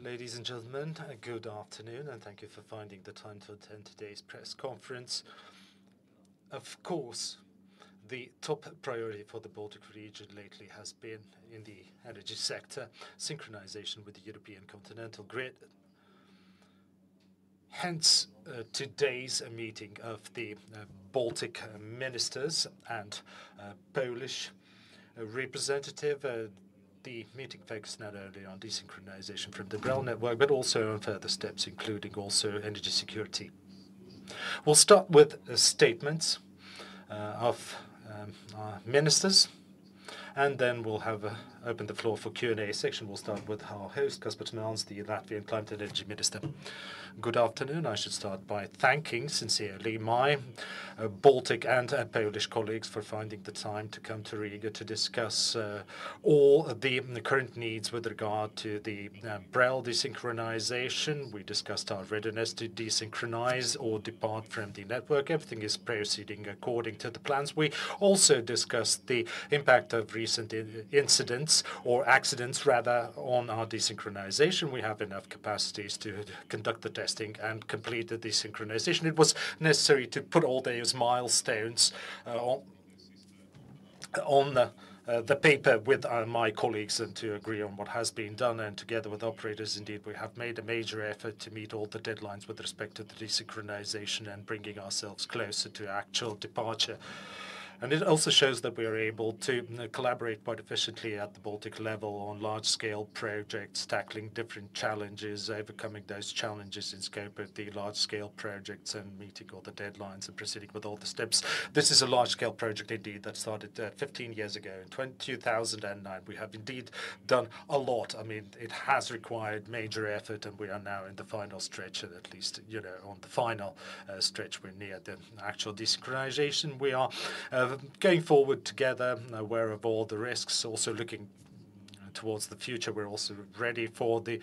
Ladies and gentlemen, good afternoon, and thank you for finding the time to attend today's press conference. Of course, the top priority for the Baltic region lately has been in the energy sector, synchronization with the European continental grid. Hence, today's meeting of the Baltic Ministers and Polish representative. The meeting focused not only on desynchronization from the BRELL network, but also on further steps, including also energy security. We'll start with statements of our ministers, and then we'll have open the floor for Q&A section. We'll start with our host, Kaspars, Melnis, the Latvian Climate Energy Minister. Good afternoon. I should start by thanking sincerely my Baltic and Polish colleagues for finding the time to come to Riga to discuss all the current needs with regard to the BRELL desynchronization. We discussed our readiness to desynchronize or depart from the network. Everything is proceeding according to the plans. We also discussed the impact of recent incidents or accidents rather on our desynchronization. We have enough capacities to conduct the testing and complete the desynchronization. It was necessary to put all those milestones on the paper with my colleagues and to agree on what has been done. And together with operators, indeed, we have made a major effort to meet all the deadlines with respect to the desynchronization and bringing ourselves closer to actual departure. And it also shows that we are able to collaborate quite efficiently at the Baltic level on large-scale projects, tackling different challenges, overcoming those challenges in scope of the large-scale projects and meeting all the deadlines and proceeding with all the steps. This is a large-scale project indeed that started 15 years ago in 2009. We have indeed done a lot. I mean, it has required major effort, and we are now in the final stretch, at least, you know, on the final stretch. We're near the actual desynchronization. We are going forward together, aware of all the risks, also looking towards the future. We're also ready for the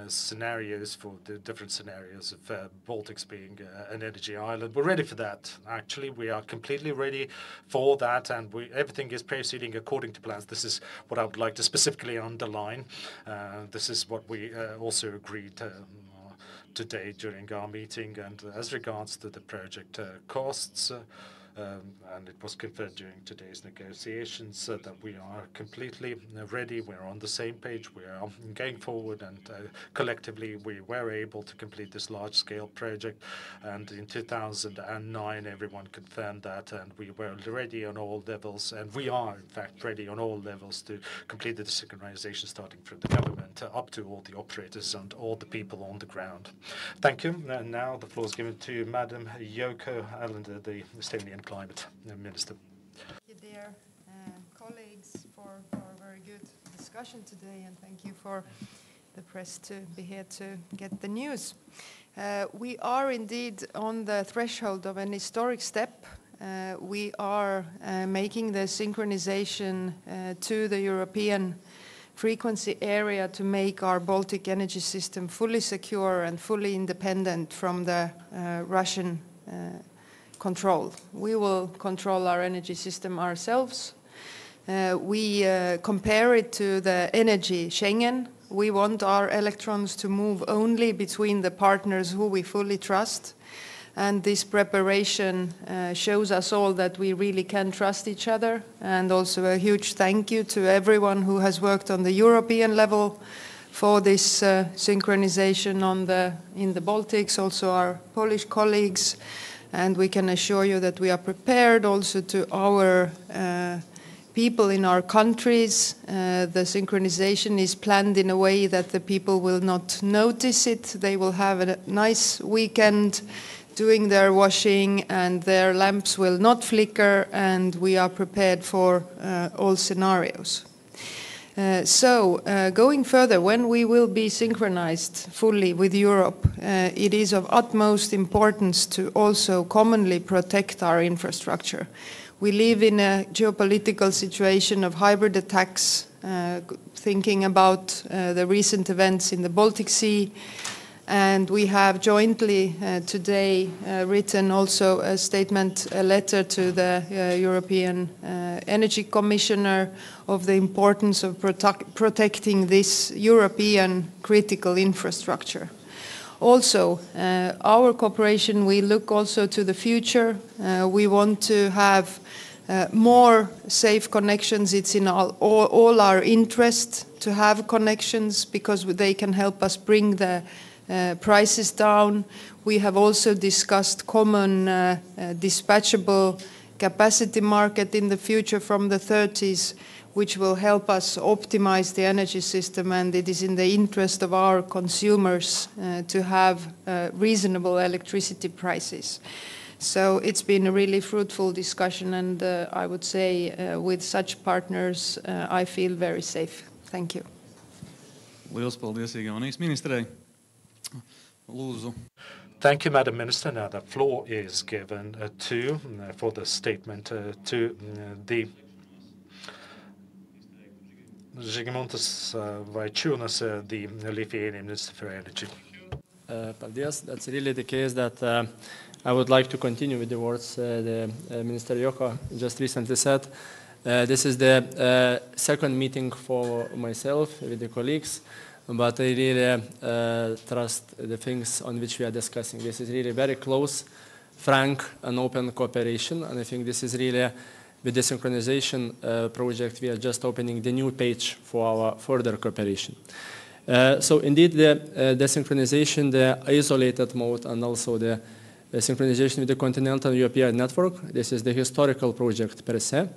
scenarios, for the different scenarios of Baltics being an energy island. We're ready for that. Actually, we are completely ready for that, and everything is proceeding according to plans. This is what I would like to specifically underline. This is what we also agreed today during our meeting. And as regards to the project costs, and it was confirmed during today's negotiations that we are completely ready. We're on the same page. We are going forward, and collectively we were able to complete this large-scale project. And in 2009, everyone confirmed that, and we were ready on all levels, and we are in fact ready on all levels to complete the synchronization, starting from the government up to all the operators and all the people on the ground. Thank you. And now the floor is given to Madam Yoko Alender, the Estonian Climate Minister. Thank you, dear colleagues, for a very good discussion today, and thank you for the press to be here to get the news. We are indeed on the threshold of an historic step. We are making the synchronization to the European frequency area to make our Baltic energy system fully secure and fully independent from the Russian control. We will control our energy system ourselves. We compare it to the energy Schengen. We want our electrons to move only between the partners who we fully trust. And this preparation shows us all that we really can trust each other. And also a huge thank you to everyone who has worked on the European level for this synchronization in the Baltics, also our Polish colleagues. And we can assure you that we are prepared also to our people in our countries. The synchronization is planned in a way that the people will not notice it. They will have a nice weekend doing their washing, and their lamps will not flicker, and we are prepared for all scenarios. Going further, when we will be synchronized fully with Europe, it is of utmost importance to also commonly protect our infrastructure. We live in a geopolitical situation of hybrid attacks, thinking about the recent events in the Baltic Sea, And we have jointly today written also a statement, a letter to the European Energy Commissioner of the importance of protecting this European critical infrastructure. Also, our cooperation, we look also to the future. We want to have more safe connections. It's in all our interest to have connections because they can help us bring the prices down. We have also discussed common dispatchable capacity market in the future from the 30s, which will help us optimize the energy system, and it is in the interest of our consumers to have reasonable electricity prices. So it's been a really fruitful discussion, and I would say with such partners, I feel very safe. Thank you. Liels paldies, Igaunijas ministrei. Lūdzu. Thank you, Madam Minister. Now the floor is given for the statement to the Žygimantas Vaičiūnas, the Lithuanian Minister for Energy. Paldies. That's really the case that I would like to continue with the words the Minister Yoko just recently said. This is the second meeting for myself with the colleagues, but I really trust the things on which we are discussing. This is really very close, frank, and open cooperation, and I think this is really, with the synchronization project, we are just opening the new page for our further cooperation. So indeed, the synchronization, the isolated mode, and also the synchronization with the continental European network, this is the historical project per se.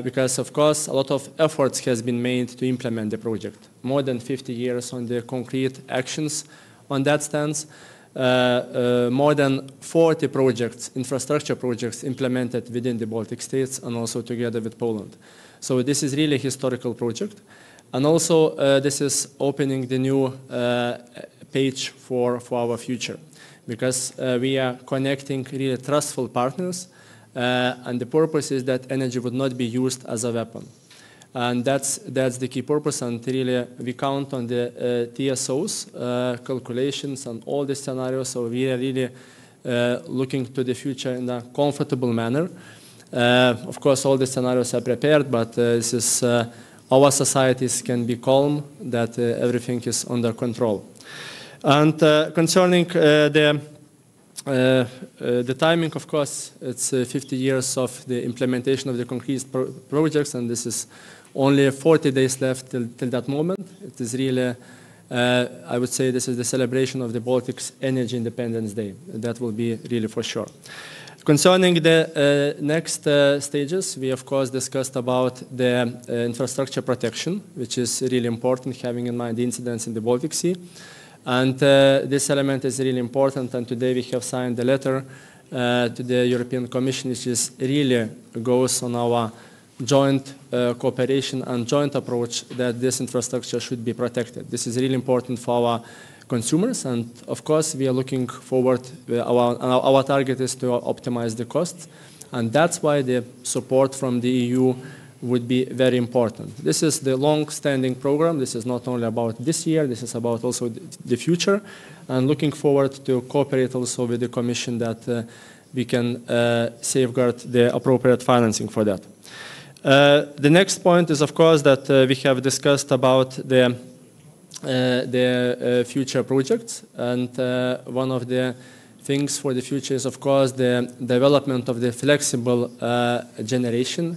Because, of course, a lot of efforts has been made to implement the project. More than 50 years on the concrete actions on that stance. More than 40 projects, infrastructure projects, implemented within the Baltic States and also together with Poland. So this is really a historical project. And also, this is opening the new page for our future. Because we are connecting really trustful partners. And the purpose is that energy would not be used as a weapon. And that's the key purpose, and really we count on the TSOs, calculations and all the scenarios, so we are really looking to the future in a comfortable manner. Of course, all the scenarios are prepared, but this is, our societies can be calm that everything is under control. And concerning the timing, of course, it's 50 years of the implementation of the concrete projects, and this is only 40 days left till that moment. It is really, I would say, this is the celebration of the Baltic's Energy Independence Day. That will be really for sure. Concerning the next stages, we of course discussed about the infrastructure protection, which is really important, having in mind the incidents in the Baltic Sea. And this element is really important, and today we have signed the letter to the European Commission, which is really goes on our joint cooperation and joint approach that this infrastructure should be protected. This is really important for our consumers, and of course we are looking forward, our target is to optimize the costs, and that's why the support from the EU would be very important. This is the long-standing program. This is not only about this year, this is about also the future, and looking forward to cooperate also with the Commission that we can safeguard the appropriate financing for that. The next point is, of course, that we have discussed about the future projects, and one of the things for the future is, of course, the development of the flexible generation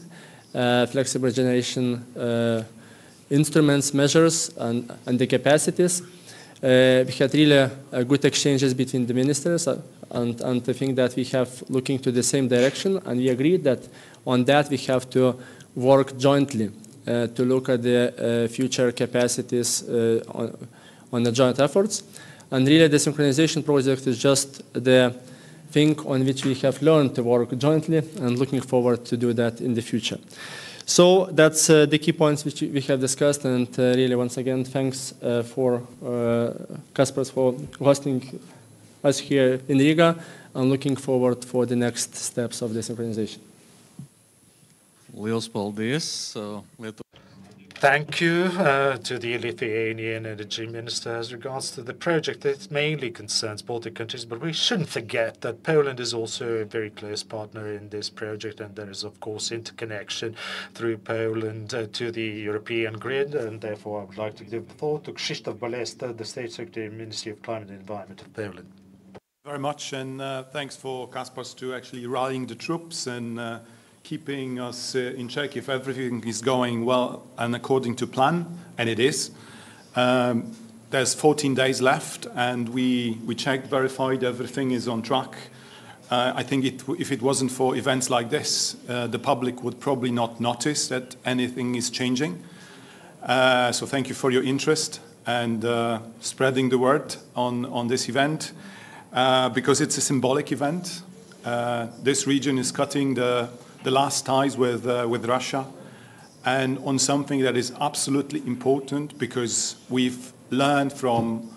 instruments, measures, and the capacities. We had really good exchanges between the ministers, and I think that we have looking to the same direction, and we agreed that on that we have to work jointly to look at the future capacities on the joint efforts. And really the synchronization project is just the thing on which we have learned to work jointly, and looking forward to do that in the future. So that's the key points which we have discussed, and really once again thanks for Kaspars for hosting us here in Riga, and looking forward for the next steps of the synchronization. Liels paldies. Thank you to the Lithuanian Energy Minister as regards to the project. It mainly concerns Baltic countries, but we shouldn't forget that Poland is also a very close partner in this project, and there is, of course, interconnection through Poland to the European grid, and therefore I would like to give the floor to Krzysztof Bolesta, the State Secretary of the Ministry of Climate and Environment of Poland. Very much, and thanks for Kaspars to actually rallying the troops and keeping us in check if everything is going well and according to plan, and it is. There's 14 days left, and we checked, verified everything is on track. I think if it wasn't for events like this, the public would probably not notice that anything is changing. So thank you for your interest and spreading the word on this event, because it's a symbolic event. This region is cutting the last ties with Russia, and on something that is absolutely important, because we've learned from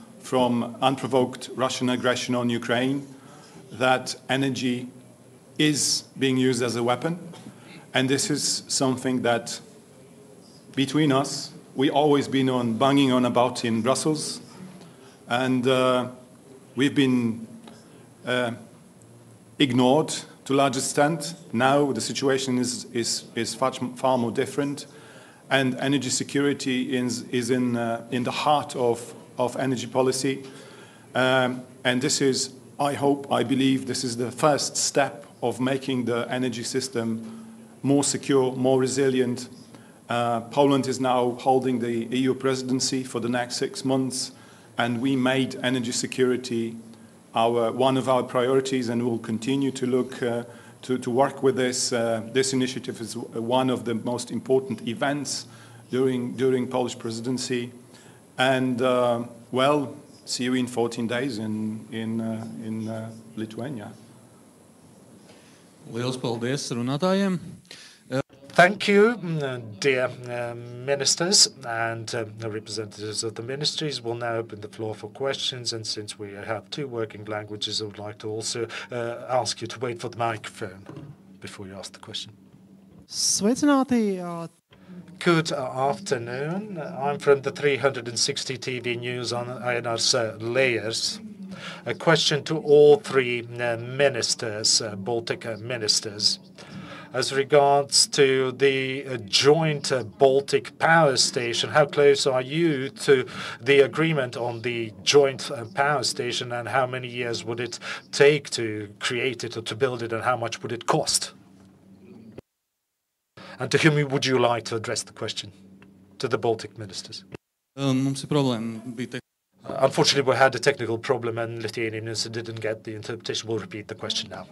unprovoked Russian aggression on Ukraine that energy is being used as a weapon. And this is something that between us, we always been banging on about in Brussels, and we've been ignored to a large extent. Now the situation is far more different, and energy security is in the heart of energy policy. And this is, I believe, this is the first step of making the energy system more secure, more resilient. Poland is now holding the EU presidency for the next 6 months, and we made energy security one of our priorities, and we'll continue to look to work with this. This initiative is one of the most important events during Polish presidency, and well, see you in 14 days in Lithuania. Liels paldies runātājiem. Thank you, dear ministers and the representatives of the ministries. We'll now open the floor for questions, and since we have 2 working languages, I would like to also ask you to wait for the microphone before you ask the question. Sveicināti! Good afternoon. I'm from the 360 TV News on INR's Layers. A question to all 3 ministers, Baltic ministers. As regards to the joint Baltic power station, how close are you to the agreement on the joint power station, and how many years would it take to create it or to build it, and how much would it cost? And to whom would you like to address the question? To the Baltic ministers. Mums ir problēma. Unfortunately, we had a technical problem, and Lithuanian minister didn't get the interpretation. We'll repeat the question now.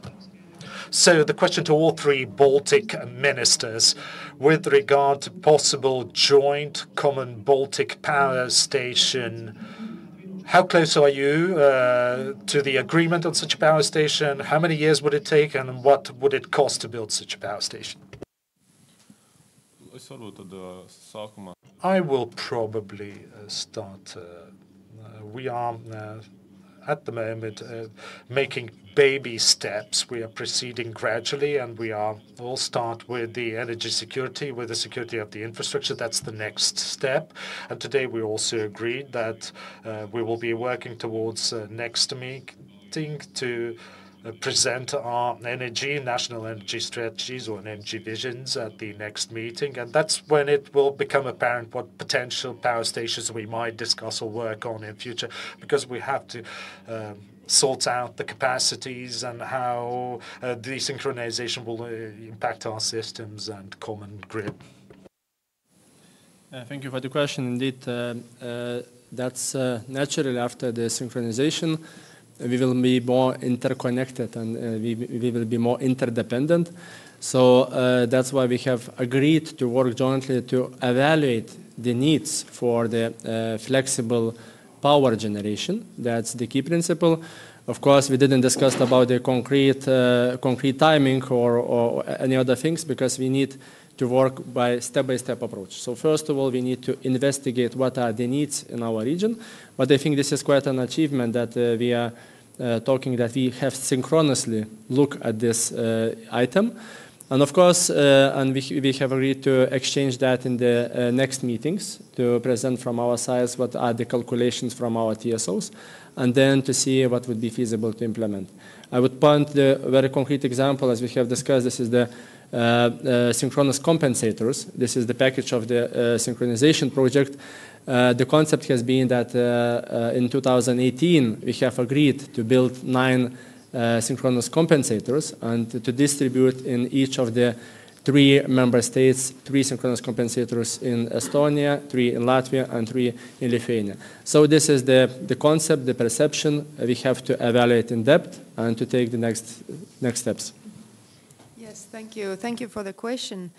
So the question to all 3 Baltic ministers with regard to possible joint common Baltic power station. How close are you to the agreement on such a power station? How many years would it take, and what would it cost to build such a power station? I will probably start. We are at the moment making baby steps. We are proceeding gradually, and we'll start with the energy security, with the security of the infrastructure. That's the next step. And today we also agreed that we will be working towards next meeting to present our national energy strategies or energy visions at the next meeting. And that's when it will become apparent what potential power stations we might discuss or work on in future, because we have to sort out the capacities and how the synchronization will impact our systems and common grid. Thank you for the question. Indeed, that's naturally after the synchronization. We will be more interconnected, and we will be more interdependent. So that's why we have agreed to work jointly to evaluate the needs for the flexible power generation. That's the key principle. Of course, we didn't discuss about the concrete timing or any other things, because we need to work by step-by-step approach. So first of all, we need to investigate what are the needs in our region. But I think this is quite an achievement that we are talking that we have synchronously look at this item. And of course, and we have agreed to exchange that in the next meetings to present from our side what are the calculations from our TSOs, and then to see what would be feasible to implement. I would point the very concrete example, as we have discussed. This is the synchronous compensators. This is the package of the synchronization project. The concept has been that in 2018 we have agreed to build 9 synchronous compensators and to distribute in each of the 3 member states 3 synchronous compensators in Estonia, 3 in Latvia, and 3 in Lithuania. So this is the concept, the perception. We have to evaluate in depth and to take the next steps. Yes, thank you. Thank you for the question.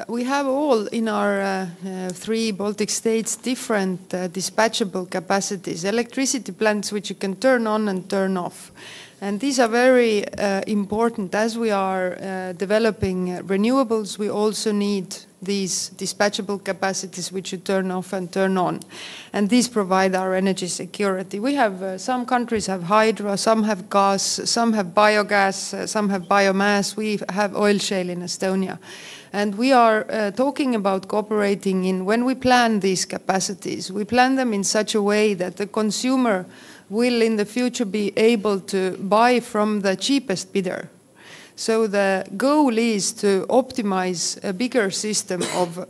We have all in our 3 Baltic states different dispatchable capacities, electricity plants which you can turn on and turn off. And these are very important. As we are developing renewables, we also need these dispatchable capacities which you turn off and turn on. And these provide our energy security. We have, some countries have hydro, some have gas, some have biogas, some have biomass. We have oil shale in Estonia. And we are talking about cooperating in, when we plan these capacities, we plan them in such a way that the consumer will in the future be able to buy from the cheapest bidder. So the goal is to optimize a bigger system of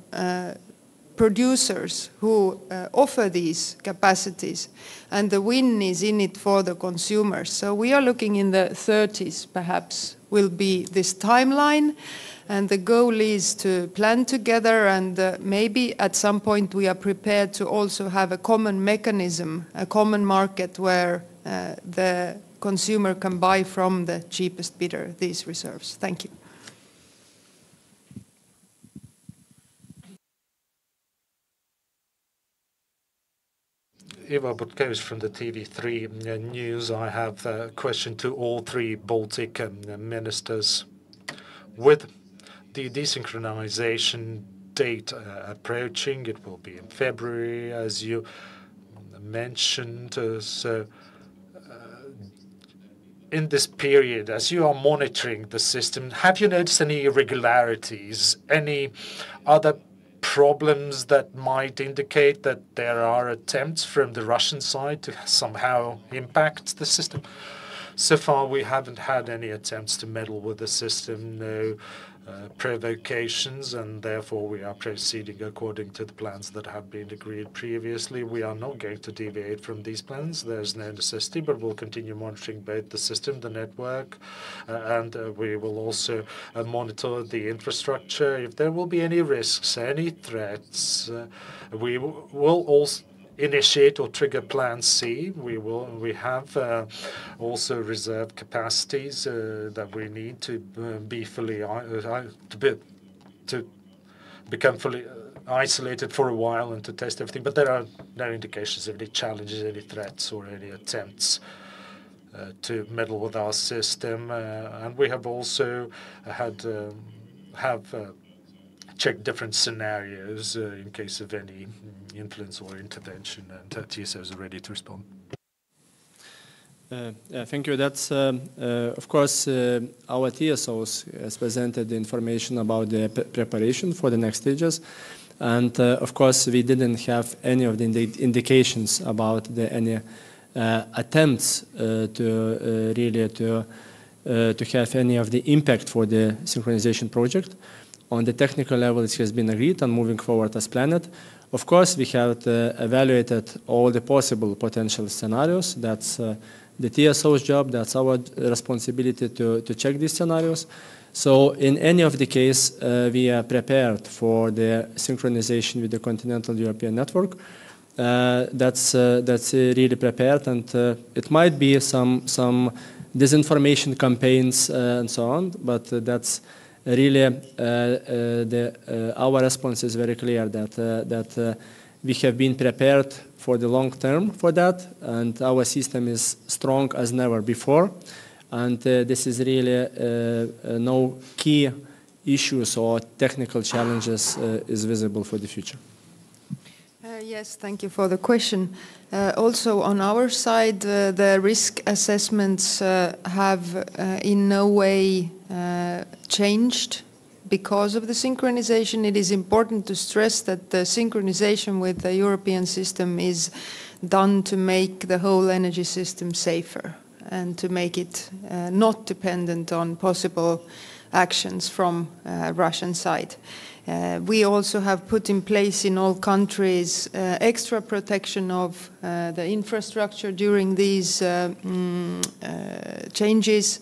producers who offer these capacities, and the win is in it for the consumers. So we are looking in the 30s perhaps will be this timeline. And the goal is to plan together, and maybe at some point we are prepared to also have a common mechanism, a common market where the consumer can buy from the cheapest bidder these reserves. Thank you. Ivo Butkevič from the TV3 News. I have a question to all 3 Baltic ministers. With the desynchronization date approaching, it will be in February, as you mentioned. So in this period, as you are monitoring the system, have you noticed any irregularities, any other problems that might indicate that there are attempts from the Russian side to somehow impact the system? So far, we haven't had any attempts to meddle with the system, no provocations, and therefore we are proceeding according to the plans that have been agreed previously. We are not going to deviate from these plans. There's no necessity, but we'll continue monitoring both the system, the network, and we will also monitor the infrastructure. If there will be any risks, any threats, we will also initiate or trigger Plan C. We have also reserved capacities that we need to be fully to become fully isolated for a while and to test everything. But there are no indications of any challenges, any threats, or any attempts to meddle with our system. And we have also check different scenarios in case of any influence or intervention, and TSOs are ready to respond. Thank you. That's, of course, our TSOs has presented the information about the preparation for the next stages. And, of course, we didn't have any of the indications about any attempts to have any of the impact for the synchronization project. On the technical level, it has been agreed on moving forward as planned. Of course, we have evaluated all the possible potential scenarios. That's the TSO's job. That's our responsibility to check these scenarios. So in any of the case, we are prepared for the synchronization with the continental European network. That's really prepared, and it might be some disinformation campaigns and so on, but that's really, our response is very clear that we have been prepared for the long term for that, and our system is strong as never before. And this is really no key issues or technical challenges is visible for the future. Yes, thank you for the question. Also on our side, the risk assessments have in no way changed because of the synchronization. It is important to stress that the synchronization with the European system is done to make the whole energy system safer and to make it not dependent on possible actions from Russian side. We also have put in place in all countries extra protection of the infrastructure during these changes.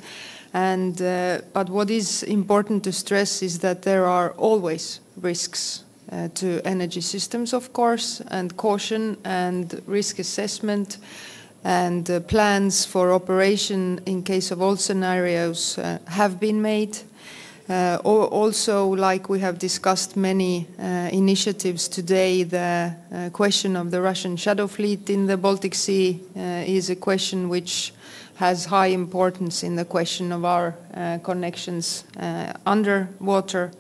But what is important to stress is that there are always risks to energy systems, of course, and caution and risk assessment and plans for operation in case of all scenarios have been made. Also, like we have discussed many initiatives today, the question of the Russian shadow fleet in the Baltic Sea is a question which has high importance in the question of our connections underwater.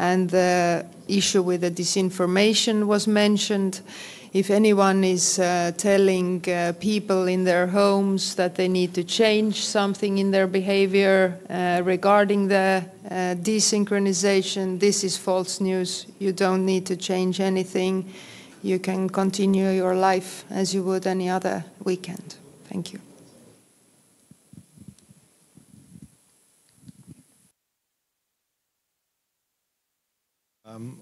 And the issue with the disinformation was mentioned. If anyone is telling people in their homes that they need to change something in their behavior regarding the desynchronization, this is false news. You don't need to change anything. You can continue your life as you would any other weekend. Thank you.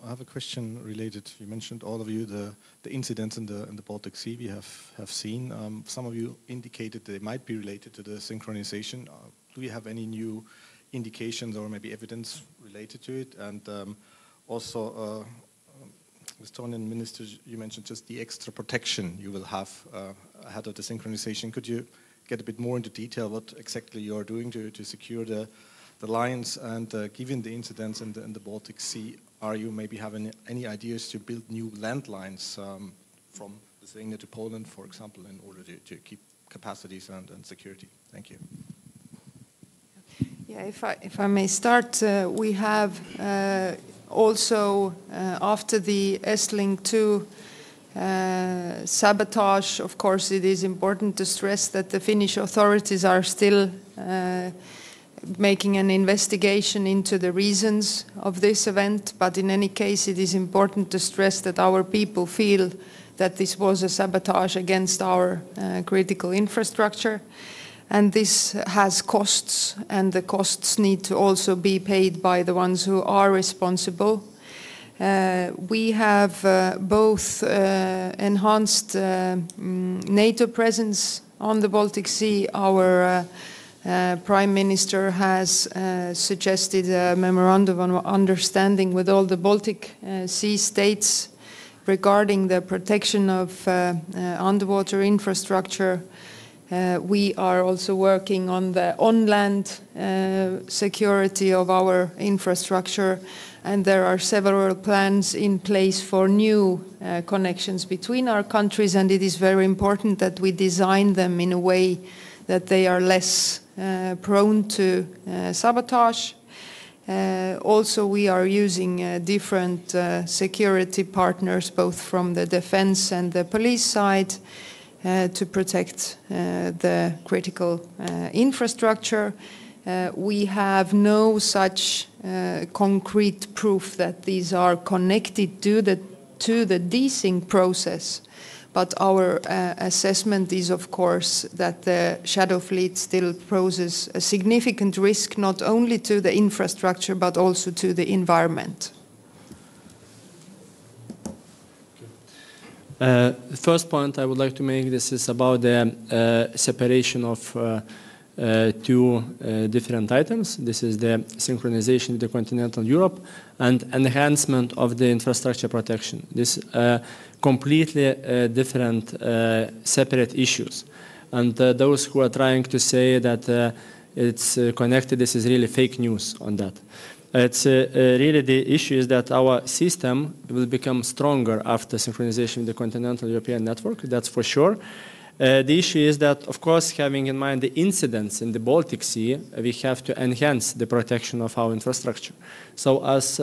I have a question related. You mentioned, all of you, the incidents in the Baltic Sea we have seen. Some of you indicated they might be related to the synchronization. Do you have any new indications or maybe evidence related to it? And also, Estonian ministers, you mentioned just the extra protection you will have ahead of the synchronization. Could you get a bit more into detail what exactly you are doing to secure the lines? And given the incidents in the Baltic Sea, are you maybe having any ideas to build new landlines from Lithuania to Poland, for example, in order to keep capacities and security? Thank you. Yeah, if I may start, we have also, after the Estlink 2 sabotage, of course, it is important to stress that the Finnish authorities are still making an investigation into the reasons of this event, but in any case it is important to stress that our people feel that this was a sabotage against our critical infrastructure, and this has costs, and the costs need to also be paid by the ones who are responsible. We have both enhanced NATO presence on the Baltic Sea. Our Prime Minister has suggested a memorandum of understanding with all the Baltic Sea states regarding the protection of underwater infrastructure. We are also working on the on-land security of our infrastructure, and there are several plans in place for new connections between our countries, and it is very important that we design them in a way that they are less prone to sabotage. Also, we are using different security partners, both from the defense and the police side, to protect the critical infrastructure. We have no such concrete proof that these are connected to the desync process. But our assessment is, of course, that the shadow fleet still poses a significant risk, not only to the infrastructure, but also to the environment. The first point I would like to make, this is about the separation of two different items. This is the synchronization with the continental Europe and enhancement of the infrastructure protection. This completely different separate issues. And those who are trying to say that it's connected, this is really fake news on that. It's really the issue is that our system will become stronger after synchronization with the continental European network, that's for sure. The issue is that, of course, having in mind the incidents in the Baltic Sea, we have to enhance the protection of our infrastructure. So as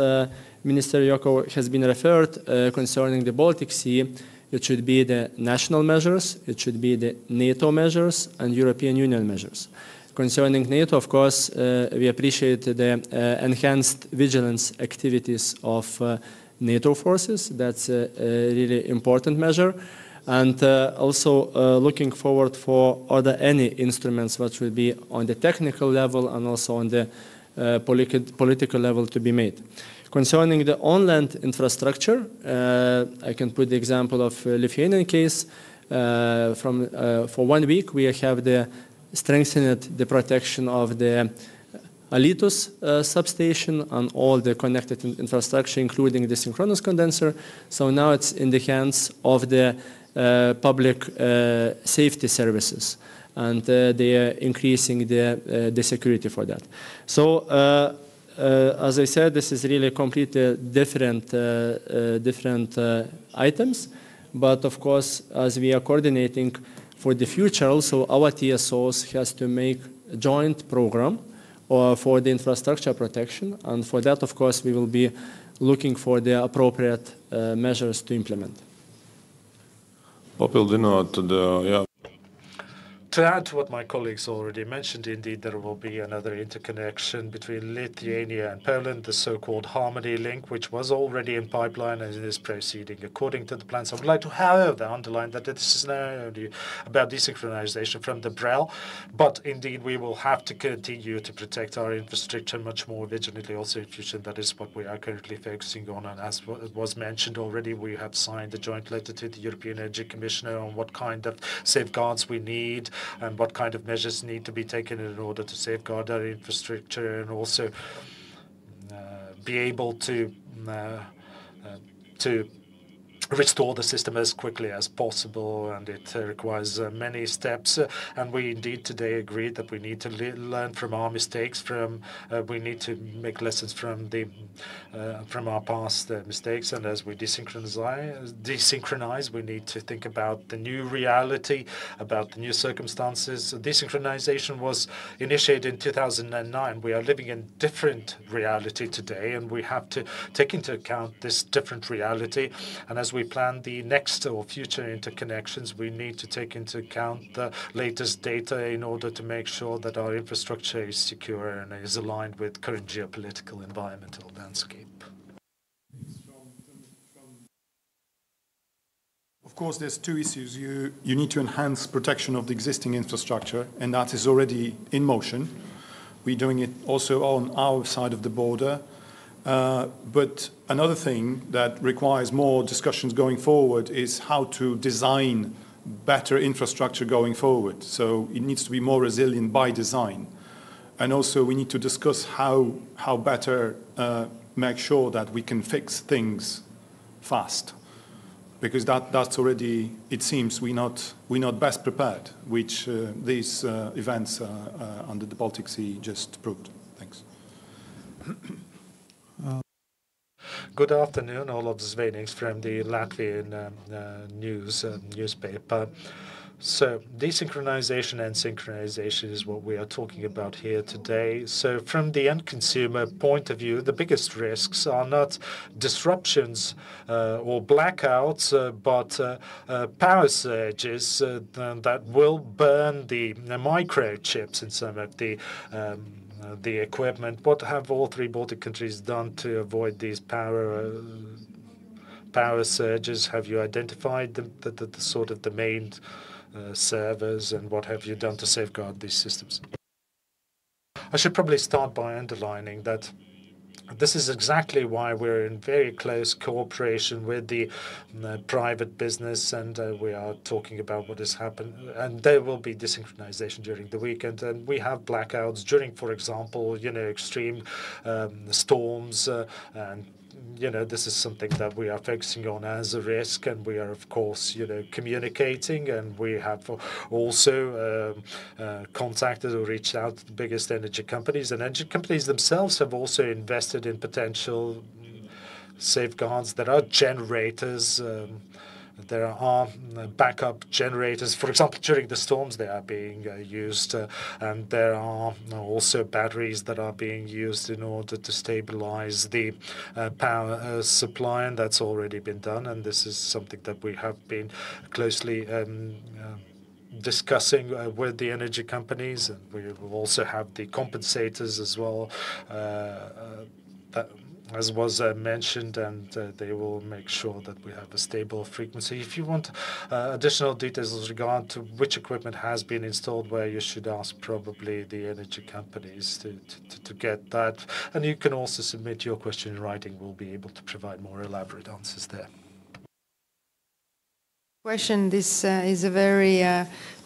Minister Yoko has been referred concerning the Baltic Sea, it should be the national measures, it should be the NATO measures and European Union measures. Concerning NATO, of course, we appreciate the enhanced vigilance activities of NATO forces. That's a really important measure. And also looking forward for any instruments which will be on the technical level and also on the political level to be made. Concerning the on-land infrastructure, I can put the example of Lithuanian case. For 1 week, we have strengthened the protection of the Alytus substation and all the connected infrastructure, including the synchronous condenser. So now it's in the hands of the public safety services, and they are increasing the security for that. So as I said, this is really completely different items. But of course, as we are coordinating for the future, also our TSOs has to make a joint program for the infrastructure protection. And for that, of course, we will be looking for the appropriate measures to implement. To add to what my colleagues already mentioned, indeed, there will be another interconnection between Lithuania and Poland, the so-called Harmony link, which was already in pipeline and is proceeding according to the plans. I would like to, however, underline that this is not only about desynchronization from the BREL, but indeed we will have to continue to protect our infrastructure much more vigilantly also in future. That is what we are currently focusing on. And as was mentioned already, we have signed a joint letter to the European Energy Commissioner on what kind of safeguards we need and what kind of measures need to be taken in order to safeguard our infrastructure and also be able to restore the system as quickly as possible, and it requires many steps. And we indeed today agreed that we need to learn from our mistakes. We need to make lessons from our past mistakes. And as we desynchronize, we need to think about the new reality, about the new circumstances. Desynchronization was initiated in 2009. We are living in different reality today, and we have to take into account this different reality. And as we plan the next or future interconnections, we need to take into account the latest data in order to make sure that our infrastructure is secure and is aligned with current geopolitical environmental landscape. Of course, there's two issues. You need to enhance protection of the existing infrastructure, and that is already in motion. We're doing it also on our side of the border. But another thing that requires more discussions going forward is how to design better infrastructure going forward. So it needs to be more resilient by design. And also we need to discuss how better make sure that we can fix things fast. Because that's already, it seems, we're not best prepared, which these events under the Baltic Sea just proved. Thanks. Good afternoon, Olaf Zvenings from the Latvian newspaper. So desynchronization and synchronization is what we are talking about here today. So from the end consumer point of view, the biggest risks are not disruptions or blackouts, but power surges that will burn the microchips in some of the equipment. What have all three Baltic countries done to avoid these power surges? Have you identified the sort of the main servers, and what have you done to safeguard these systems? I should probably start by underlining that this is exactly why we're in very close cooperation with the private business, and we are talking about what has happened. And there will be desynchronization during the weekend, and we have blackouts during, for example, extreme storms and this is something that we are focusing on as a risk, and we are, of course, communicating, and we have also contacted or reached out to the biggest energy companies, and energy companies themselves have also invested in potential safeguards. There are generators. There are backup generators. For example, during the storms, they are being used, and there are also batteries that are being used in order to stabilize the power supply, and that's already been done. And this is something that we have been closely discussing with the energy companies, and we will also have the compensators as well, as was mentioned, and they will make sure that we have a stable frequency. If you want additional details with regard to which equipment has been installed where, you should ask probably the energy companies to get that. And you can also submit your question in writing. We'll be able to provide more elaborate answers there. Question. This is a very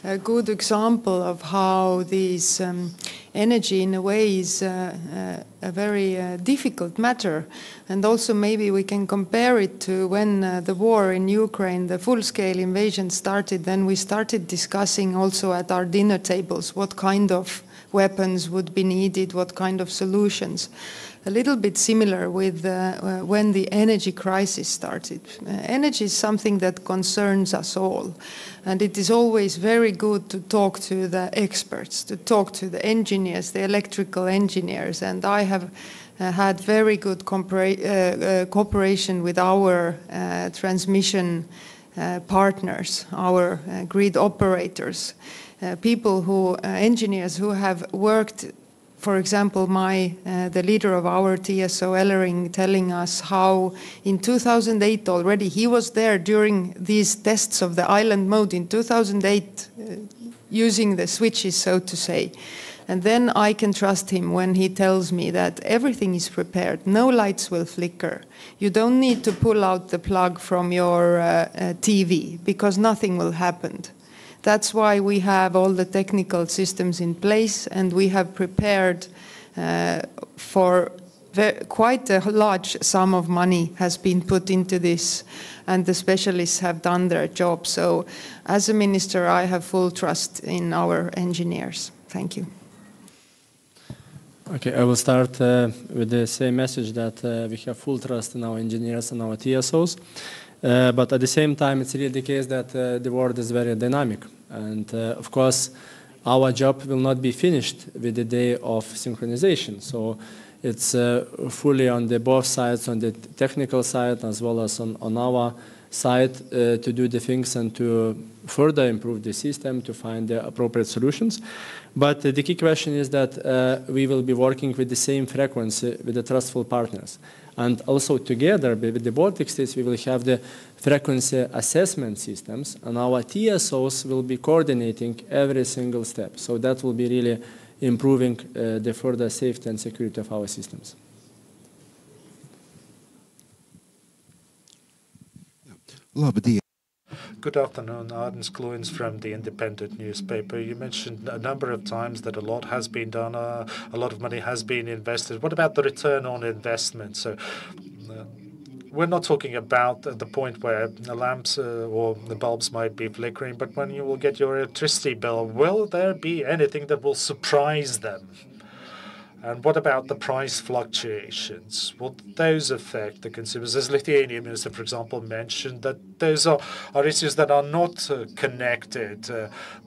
a good example of how this energy in a way is a very difficult matter, and also maybe we can compare it to when the war in Ukraine, the full-scale invasion started. Then we started discussing also at our dinner tables what kind of weapons would be needed, what kind of solutions. A little bit similar with when the energy crisis started. Energy is something that concerns us all, and it is always very good to talk to the experts, to talk to the engineers, the electrical engineers, and I have had very good cooperation with our transmission partners, our grid operators, people who, engineers who have worked. For example, the leader of our TSO, Ellering, telling us how in 2008 already, he was there during these tests of the island mode in 2008, using the switches, so to say. And then I can trust him when he tells me that everything is prepared, no lights will flicker. You don't need to pull out the plug from your TV, because nothing will happen. That's why we have all the technical systems in place, and we have prepared for quite a large sum of money has been put into this, and the specialists have done their job. So as a minister, I have full trust in our engineers. Thank you. Okay, I will start with the same message that we have full trust in our engineers and our TSOs. But at the same time, it's really the case that the world is very dynamic. And of course, our job will not be finished with the day of synchronization. So it's fully on the both sides, on the technical side as well as on our side, to do the things and to further improve the system, to find the appropriate solutions. But the key question is that we will be working with the same frequency with the trustful partners. And also together with the Baltic States, we will have the frequency assessment systems, and our TSOs will be coordinating every single step. So that will be really improving the further safety and security of our systems. Good afternoon, Ardens Kluins from the Independent newspaper. You mentioned a number of times that a lot has been done, a lot of money has been invested. What about the return on investment? So we're not talking about the point where the lamps or the bulbs might be flickering, but when you will get your electricity bill, will there be anything that will surprise them? And what about the price fluctuations? Will those affect the consumers? As Lithuanian minister, for example, mentioned that those are issues that are not connected.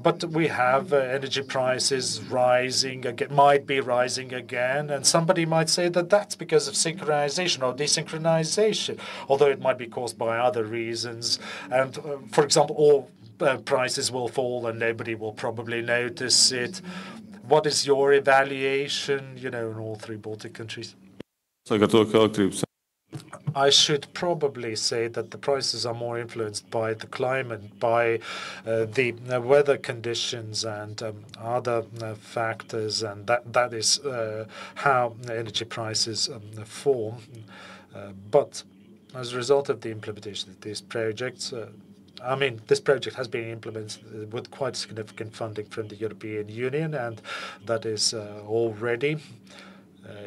But we have energy prices rising again, might be rising again, and somebody might say that that's because of synchronization or desynchronization, although it might be caused by other reasons. And for example, all prices will fall and nobody will probably notice it. What is your evaluation, in all three Baltic countries? I should probably say that the prices are more influenced by the climate, by the weather conditions and other factors, and that is how energy prices form. But as a result of the implementation of these projects, this project has been implemented with quite significant funding from the European Union, and that is already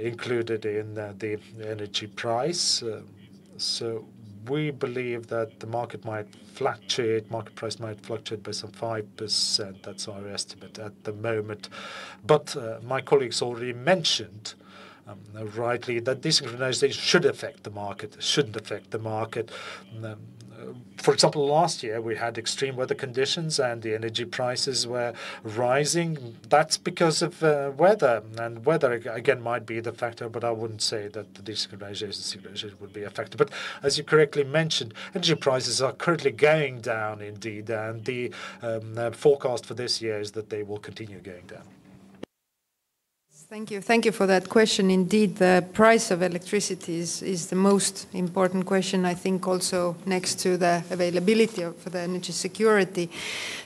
included in the energy price. So we believe that the market might fluctuate, market price might fluctuate by some 5%. That's our estimate at the moment. But my colleagues already mentioned rightly that desynchronization should affect the market, shouldn't affect the market. for example, last year we had extreme weather conditions and the energy prices were rising. That's because of weather, and weather again might be the factor, but I wouldn't say that the desynchronization would be a factor. But as you correctly mentioned, energy prices are currently going down indeed, and the forecast for this year is that they will continue going down. Thank you. Thank you for that question. Indeed, the price of electricity is the most important question, I think, also next to the availability of the energy security.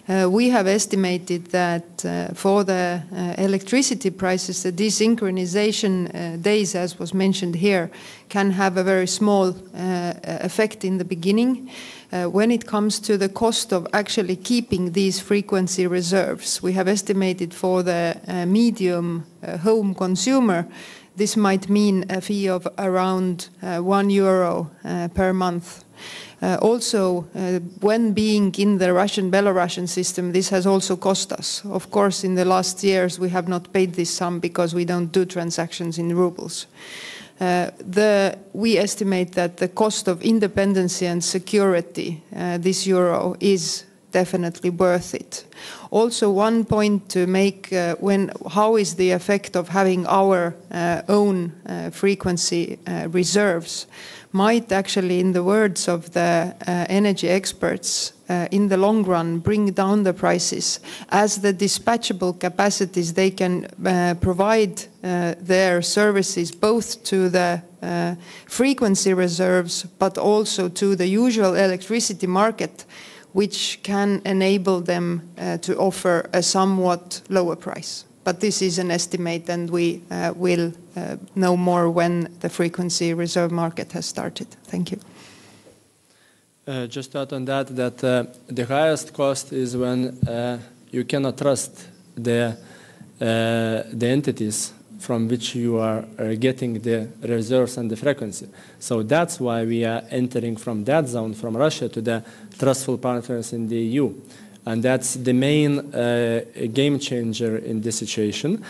We have estimated that for the electricity prices, the desynchronization days, as was mentioned here, can have a very small effect in the beginning. When it comes to the cost of actually keeping these frequency reserves, we have estimated for the medium home consumer, this might mean a fee of around €1 per month. Also, when being in the Russian-Belarusian system, this has also cost us. Of course, in the last years, we have not paid this sum because we don't do transactions in rubles. We estimate that the cost of independency and security, this euro, is definitely worth it. Also, one point to make, how is the effect of having our own frequency reserves might actually, in the words of the energy experts, in the long run bring down the prices, as the dispatchable capacities, they can provide their services both to the frequency reserves but also to the usual electricity market, which can enable them to offer a somewhat lower price. But this is an estimate, and we will know more when the frequency reserve market has started. Thank you. Just to add on that, the highest cost is when you cannot trust the entities from which you are getting the reserves and the frequency. So that's why we are entering from that zone, from Russia, to the trustful partners in the EU. And that's the main game changer in this situation.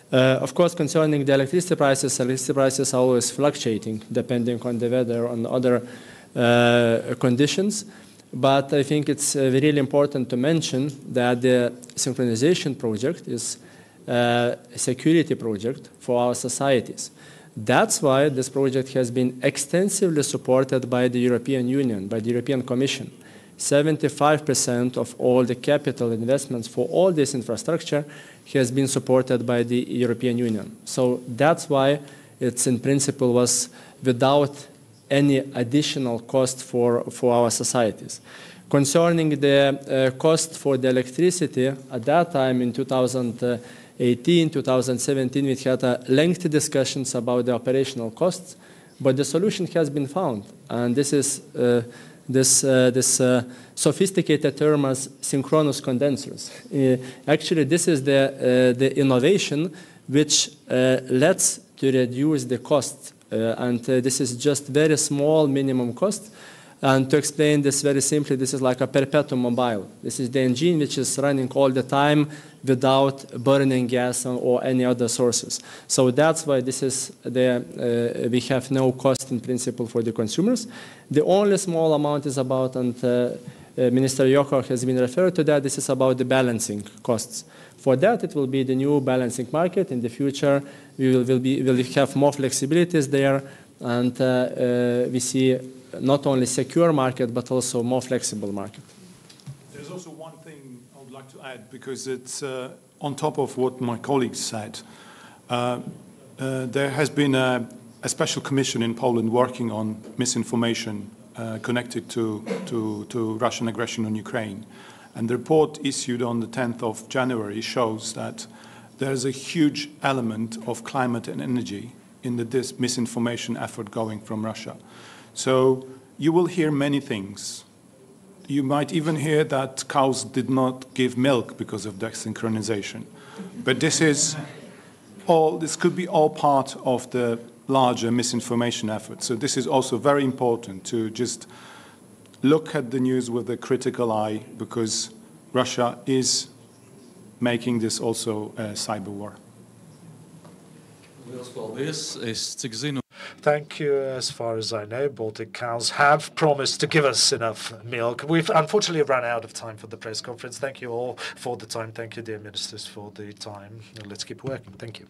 Of course, concerning the electricity prices are always fluctuating depending on the weather, on other conditions. But I think it's really important to mention that the synchronization project is a security project for our societies. That's why this project has been extensively supported by the European Union, by the European Commission. 75% of all the capital investments for all this infrastructure has been supported by the European Union. So that's why it's in principle was without any additional cost for our societies. Concerning the cost for the electricity, at that time in 2018, 2017, we had lengthy discussions about the operational costs, but the solution has been found, and this is this sophisticated term as synchronous condensers. Actually, this is the innovation which lets to reduce the cost, and this is just very small minimum cost. And to explain this very simply, this is like a perpetuum mobile. This is the engine which is running all the time without burning gas or any other sources. So that's why this is we have no cost in principle for the consumers. The only small amount is about, and Minister Yoko has been referred to that, this is about the balancing costs. For that, it will be the new balancing market. In the future, we will have more flexibilities there, and we see not only secure market, but also more flexible market. There's also one thing I would like to add, because it's on top of what my colleagues said. There has been a special commission in Poland working on misinformation connected to Russian aggression on Ukraine. And the report issued on the 10th of January shows that there's a huge element of climate and energy in this misinformation effort going from Russia. So you will hear many things. You might even hear that cows did not give milk because of desynchronization. But this could be all part of the larger misinformation effort. So this is also very important to just look at the news with a critical eye, because Russia is making this also a cyber war. Thank you. As far as I know, Baltic cows have promised to give us enough milk. We've unfortunately run out of time for the press conference. Thank you all for the time. Thank you, dear ministers, for the time. Let's keep working. Thank you.